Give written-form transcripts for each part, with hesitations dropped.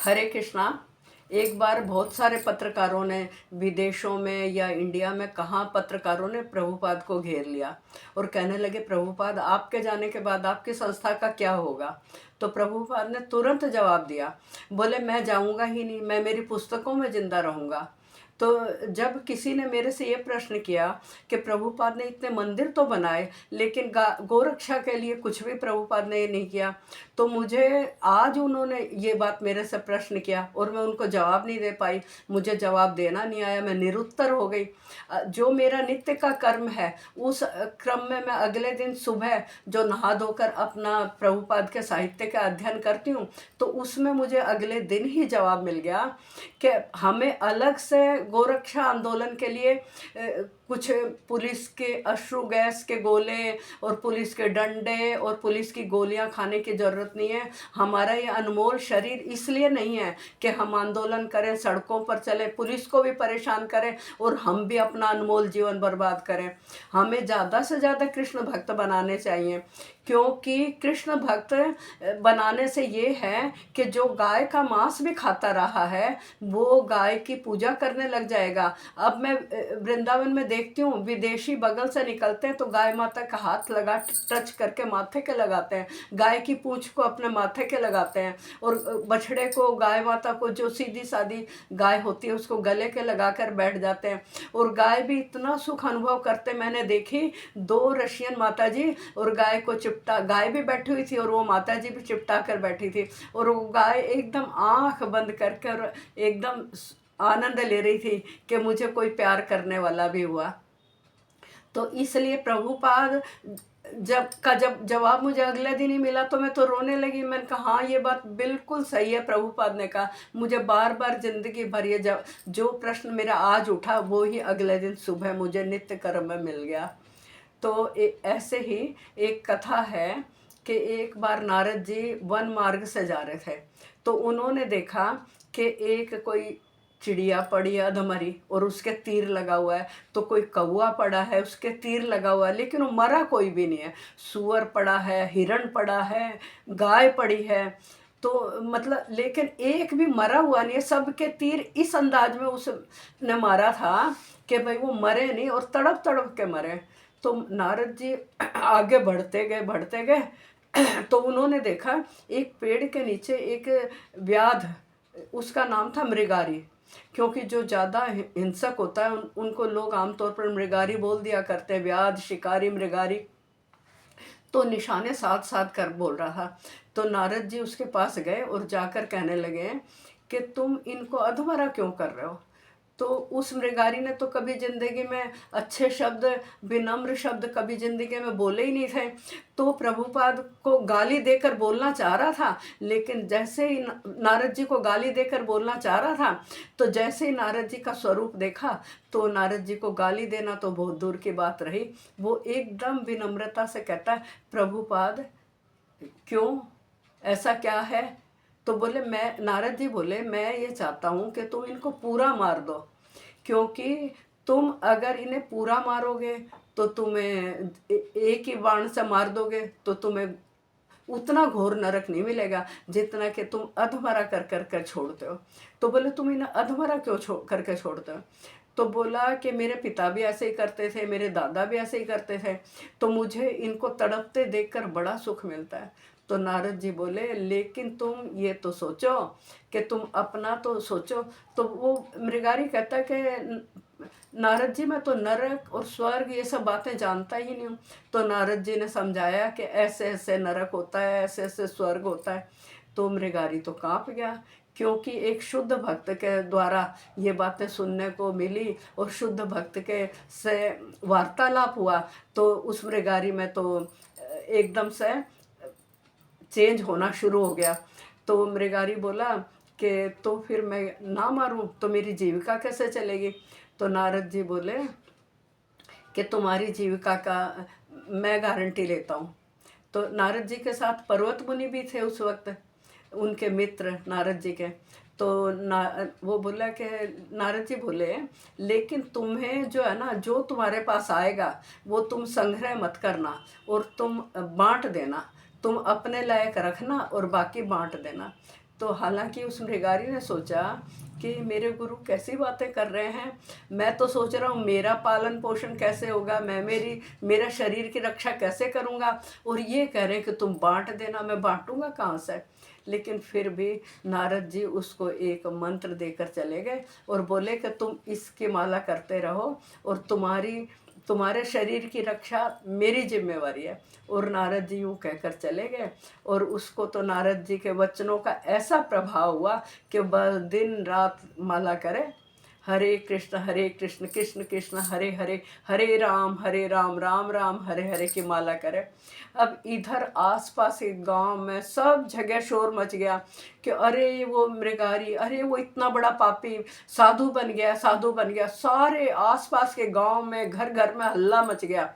हरे कृष्णा। एक बार बहुत सारे पत्रकारों ने विदेशों में या इंडिया में कहाँ पत्रकारों ने प्रभुपाद को घेर लिया और कहने लगे, प्रभुपाद आपके जाने के बाद आपकी संस्था का क्या होगा। तो प्रभुपाद ने तुरंत जवाब दिया, बोले मैं जाऊंगा ही नहीं, मैं मेरी पुस्तकों में जिंदा रहूंगा। तो जब किसी ने मेरे से ये प्रश्न किया कि प्रभुपाद ने इतने मंदिर तो बनाए लेकिन गोरक्षा के लिए कुछ भी प्रभुपाद ने ये नहीं किया, तो मुझे आज उन्होंने ये बात मेरे से प्रश्न किया और मैं उनको जवाब नहीं दे पाई। मुझे जवाब देना नहीं आया, मैं निरुत्तर हो गई। जो मेरा नित्य का कर्म है उस क्रम में मैं अगले दिन सुबह जो नहा धोकर अपना प्रभुपाद के साहित्य का अध्ययन करती हूँ, तो उसमें मुझे अगले दिन ही जवाब मिल गया कि हमें अलग से गोरक्षा आंदोलन के लिए कुछ पुलिस के अश्रु गैस के गोले और पुलिस के डंडे और पुलिस की गोलियां खाने की ज़रूरत नहीं है। हमारा ये अनमोल शरीर इसलिए नहीं है कि हम आंदोलन करें, सड़कों पर चले, पुलिस को भी परेशान करें और हम भी अपना अनमोल जीवन बर्बाद करें। हमें ज़्यादा से ज़्यादा कृष्ण भक्त बनाने चाहिए, क्योंकि कृष्ण भक्त बनाने से ये है कि जो गाय का मांस भी खाता रहा है वो गाय की पूजा करने लग जाएगा। अब मैं वृंदावन में देखती हूँ, विदेशी बगल से निकलते हैं तो गाय माता का हाथ लगा टच करके माथे के लगाते हैं, गाय की पूंछ को अपने माथे के लगाते हैं और बछड़े को, गाय माता को, जो सीधी सादी गाय होती है उसको गले के लगा कर बैठ जाते हैं और गाय भी इतना सुख अनुभव करते। मैंने देखी 2 रशियन माता जी और गाय को चिपटा, गाय भी बैठी हुई थी और वो माता जी भी चिपटा कर बैठी थी और वो गाय एकदम आंख बंद करके और एकदम आनंद ले रही थी कि मुझे कोई प्यार करने वाला भी हुआ। तो इसलिए प्रभुपाद जब जवाब मुझे अगले दिन ही मिला तो मैं तो रोने लगी। मैंने कहा हाँ, ये बात बिल्कुल सही है, प्रभुपाद ने कहा। मुझे बार बार जिंदगी भर ये जो प्रश्न मेरा आज उठा वो ही अगले दिन सुबह मुझे नित्य कर्म में मिल गया। तो ऐसे ही एक कथा है कि एक बार नारद जी वन मार्ग से जा रहे थे तो उन्होंने देखा कि एक कोई चिड़िया पड़ी है अधमरी और उसके तीर लगा हुआ है, तो कोई कौवा पड़ा है उसके तीर लगा हुआ है, लेकिन वो मरा कोई भी नहीं है। सुअर पड़ा है, हिरण पड़ा है, गाय पड़ी है, तो मतलब लेकिन एक भी मरा हुआ नहीं है। सबके तीर इस अंदाज में उसने मारा था कि भाई वो मरे नहीं और तड़प तड़प के मरे। तो नारद जी आगे बढ़ते गए तो उन्होंने देखा एक पेड़ के नीचे एक व्याध, उसका नाम था मृगारी, क्योंकि जो ज़्यादा हिंसक होता है उनको लोग आमतौर पर मृगारी बोल दिया करते हैं, व्याध, शिकारी, मृगारी। तो निशाने साथ साथ कर बोल रहा था। तो नारद जी उसके पास गए और जाकर कहने लगे कि तुम इनको अधमरा क्यों कर रहे हो। तो उस मृगारी ने तो कभी ज़िंदगी में अच्छे शब्द, विनम्र शब्द कभी ज़िंदगी में बोले ही नहीं थे। तो प्रभुपाद को गाली देकर बोलना चाह रहा था, लेकिन जैसे ही नारद जी को गाली देकर बोलना चाह रहा था तो जैसे ही नारद जी का स्वरूप देखा तो नारद जी को गाली देना तो बहुत दूर की बात रही। वो एकदम विनम्रता से कहता है, प्रभुपाद क्यों, ऐसा क्या है। तो बोले, मैं, नारद जी बोले, मैं ये चाहता हूँ कि तुम इनको पूरा मार दो, क्योंकि तुम अगर इन्हें पूरा मारोगे तो तुम्हें एक ही बाण से मार दोगे तो तुम्हें उतना घोर नरक नहीं मिलेगा जितना कि तुम अधमरा कर कर कर छोड़ते हो। तो बोले, तुम इन्हें अधमरा क्यों करके छोड़ते हो। तो बोला कि मेरे पिता भी ऐसे ही करते थे, मेरे दादा भी ऐसे ही करते थे, तो मुझे इनको तड़पते देखकर बड़ा सुख मिलता है। तो नारद जी बोले, लेकिन तुम ये तो सोचो कि तुम अपना तो सोचो। तो वो मृगारी कहता है कि नारद जी मैं तो नरक और स्वर्ग ये सब बातें जानता ही नहीं हूँ। तो नारद जी ने समझाया कि ऐसे ऐसे नरक होता है, ऐसे ऐसे स्वर्ग होता है। तो मृगारी तो कांप गया, क्योंकि एक शुद्ध भक्त के द्वारा ये बातें सुनने को मिली और शुद्ध भक्त के से वार्तालाप हुआ। तो उस मृगारी में तो एकदम से चेंज होना शुरू हो गया। तो मृगारी बोला कि तो फिर मैं ना मारूं तो मेरी जीविका कैसे चलेगी। तो नारद जी बोले कि तुम्हारी जीविका का मैं गारंटी लेता हूँ। तो नारद जी के साथ पर्वत मुनि भी थे उस वक्त, उनके मित्र नारद जी के। तो वो बोला कि नारद जी बोले, लेकिन तुम्हें जो है ना, जो तुम्हारे पास आएगा वो तुम संग्रह मत करना और तुम बांट देना, तुम अपने लायक रखना और बाकी बांट देना। तो हालांकि उस मृगारी ने सोचा कि मेरे गुरु कैसी बातें कर रहे हैं, मैं तो सोच रहा हूँ मेरा पालन पोषण कैसे होगा, मैं मेरा शरीर की रक्षा कैसे करूँगा, और ये कह रहे हैं कि तुम बांट देना, मैं बांटूंगा कहाँ से। लेकिन फिर भी नारद जी उसको एक मंत्र देकर चले गए और बोले कि तुम इसकी माला करते रहो और तुम्हारे शरीर की रक्षा मेरी जिम्मेवारी है। और नारद जी यूँ कहकर चले गए, और उसको तो नारद जी के वचनों का ऐसा प्रभाव हुआ कि बस दिन रात माला करे, हरे कृष्ण कृष्ण कृष्ण हरे हरे, हरे राम राम राम हरे हरे की माला करे। अब इधर आसपास के गांव में सब जगह शोर मच गया कि अरे वो मृगारी, अरे वो इतना बड़ा पापी साधु बन गया, साधु बन गया। सारे आसपास के गांव में घर घर में हल्ला मच गया।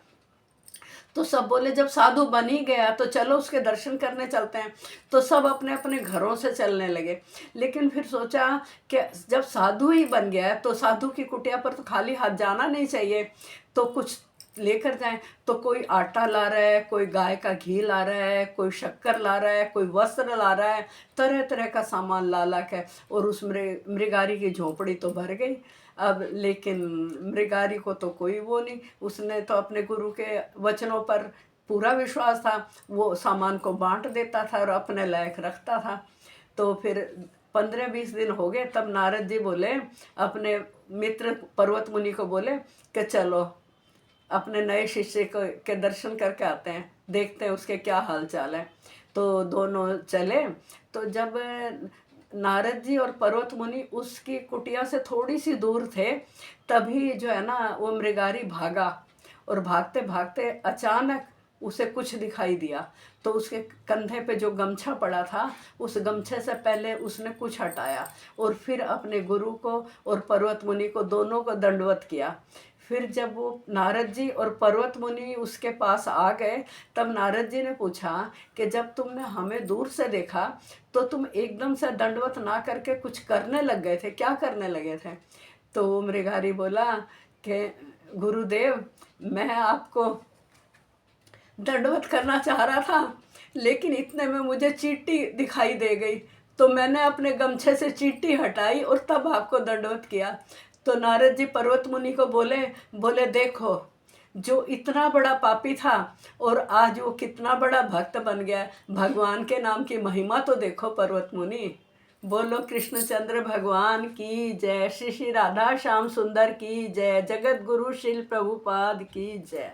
तो सब बोले जब साधु बन ही गया तो चलो उसके दर्शन करने चलते हैं। तो सब अपने अपने घरों से चलने लगे। लेकिन फिर सोचा कि जब साधु ही बन गया तो साधु की कुटिया पर तो खाली हाथ जाना नहीं चाहिए, तो कुछ लेकर जाएं। तो कोई आटा ला रहा है, कोई गाय का घी ला रहा है, कोई शक्कर ला रहा है, कोई वस्त्र ला रहा है, तरह तरह का सामान ला ला के, और उस मृगारी की झोपड़ी तो भर गई। अब लेकिन मृगारी को तो कोई वो नहीं, उसने तो अपने गुरु के वचनों पर पूरा विश्वास था, वो सामान को बांट देता था और अपने लायक रखता था। तो फिर 15-20 दिन हो गए, तब नारद जी बोले अपने मित्र पर्वत मुनि को, बोले कि चलो अपने नए शिष्य को के दर्शन करके आते हैं, देखते हैं उसके क्या हाल चाल है। तो दोनों चले। तो जब नारद जी और पर्वत मुनि उसकी कुटिया से थोड़ी सी दूर थे, तभी जो है ना वो मृगारी भागा, और भागते भागते अचानक उसे कुछ दिखाई दिया। तो उसके कंधे पे जो गमछा पड़ा था, उस गमछे से पहले उसने कुछ हटाया और फिर अपने गुरु को और पर्वत मुनि को दोनों को दंडवत किया। फिर जब वो नारद जी और पर्वत मुनि उसके पास आ गए, तब नारद जी ने पूछा कि जब तुमने हमें दूर से देखा तो तुम एकदम से दंडवत ना करके कुछ करने लग गए थे, क्या करने लगे थे? तो मृगारी बोला कि गुरुदेव, मैं आपको दंडवत करना चाह रहा था, लेकिन इतने में मुझे चींटी दिखाई दे गई, तो मैंने अपने गमछे से चींटी हटाई और तब आपको दंडवत किया। तो नारद जी पर्वत मुनि को बोले, देखो जो इतना बड़ा पापी था और आज वो कितना बड़ा भक्त बन गया, भगवान के नाम की महिमा तो देखो पर्वत मुनि। बोलो कृष्णचंद्र भगवान की जय, श्री श्री राधा श्याम सुंदर की जय, जगत गुरु शिल प्रभुपाद की जय।